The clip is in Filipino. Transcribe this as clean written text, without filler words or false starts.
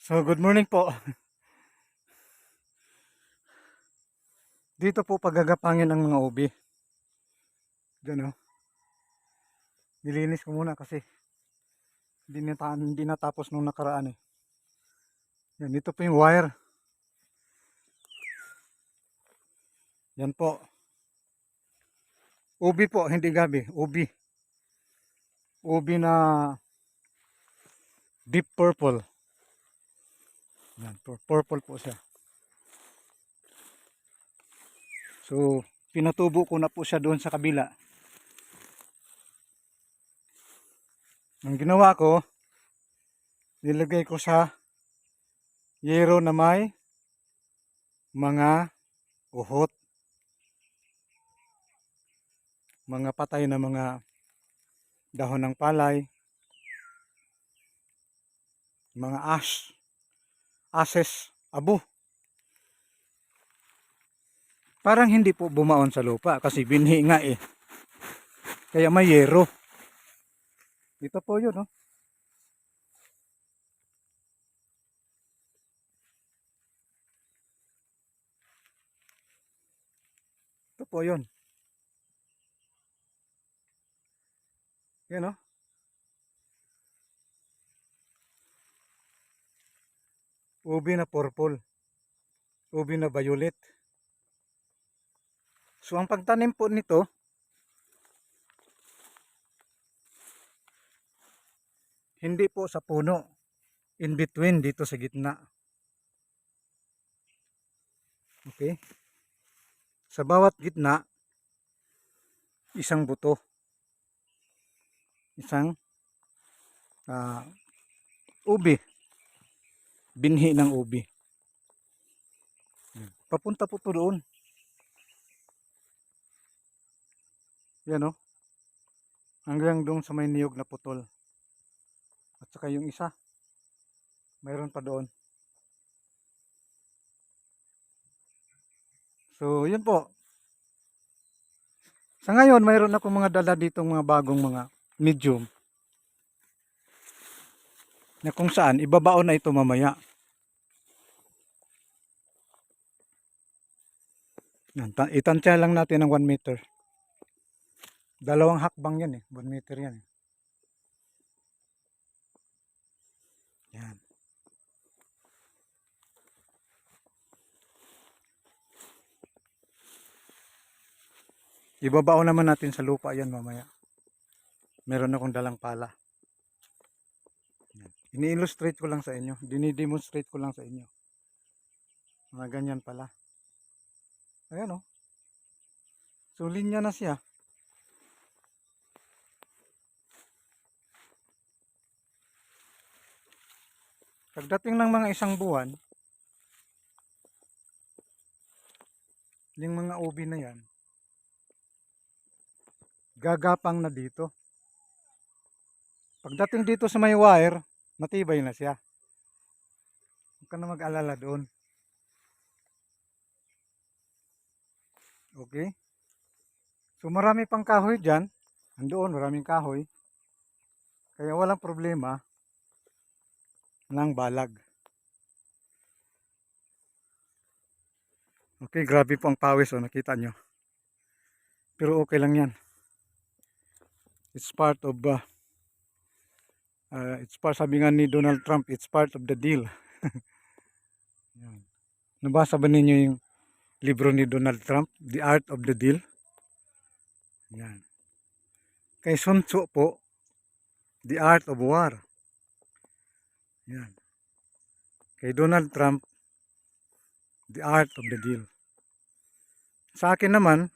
So, good morning po. Dito po paggagapangin ang mga ubi. Diyan oh. Nilinis ko muna kasi hindi natapos nung nakaraan eh. Yan, dito po yung wire. Yan po. Ubi po, hindi gabi. Ubi. Ubi na deep purple. Yan, purple po siya. So, pinatubo ko na po siya doon sa kabila. Ang ginawa ko, nilagay ko sa yero na may mga uhot. Mga patay na mga dahon ng palay. Mga ashes, abo. Parang hindi po bumaon sa lupa kasi binhi nga eh. Kaya may yero. Ito po yun, oh. Ito po yun. Yan, oh. Ubi na purple. Ubi na violet. So, ang pagtanim po nito, hindi po sa puno. In between, dito sa gitna. Okay? Sa bawat gitna, isang buto. Isang ubi. Binhi ng ubi. Papunta po to doon. Yan, oh. Hanggang doon sa may niyog na putol. At saka yung isa, mayroon pa doon. So, yun po. Sa ngayon, mayroon akong mga dala ditong mga bagong mga medium. Na kung saan, ibabaon na ito mamaya. Itansya lang natin ng 1 meter. Dalawang hakbang yan eh. 1 meter yan eh. Yan. Ibabaon naman natin sa lupa yan mamaya. Meron akong dalang pala. Ini-illustrate ko lang sa inyo. Dinidemonstrate ko lang sa inyo. Mga ganyan pala. Ayan, oh. So, linya na siya. Pagdating ng mga isang buwan, yung mga ubi na yan, gagapang na dito. Pagdating dito sa may wire, matibay na siya. Huwag ka na mag-alala doon. Okay? So marami pang kahoy dyan. Andoon, maraming kahoy. Kaya walang problema ng balag. Okay, grabe po ang pawis, oh, nakita nyo. Pero okay lang yan. It's part of, sabi nga ni Donald Trump, it's part of the deal. Yan. Nabasa ba ninyo yung libro ni Donald Trump, The Art of the Deal? Yan. Kay Sun Tzu po, The Art of War. Yan. Kay Donald Trump, The Art of the Deal. Sa akin naman,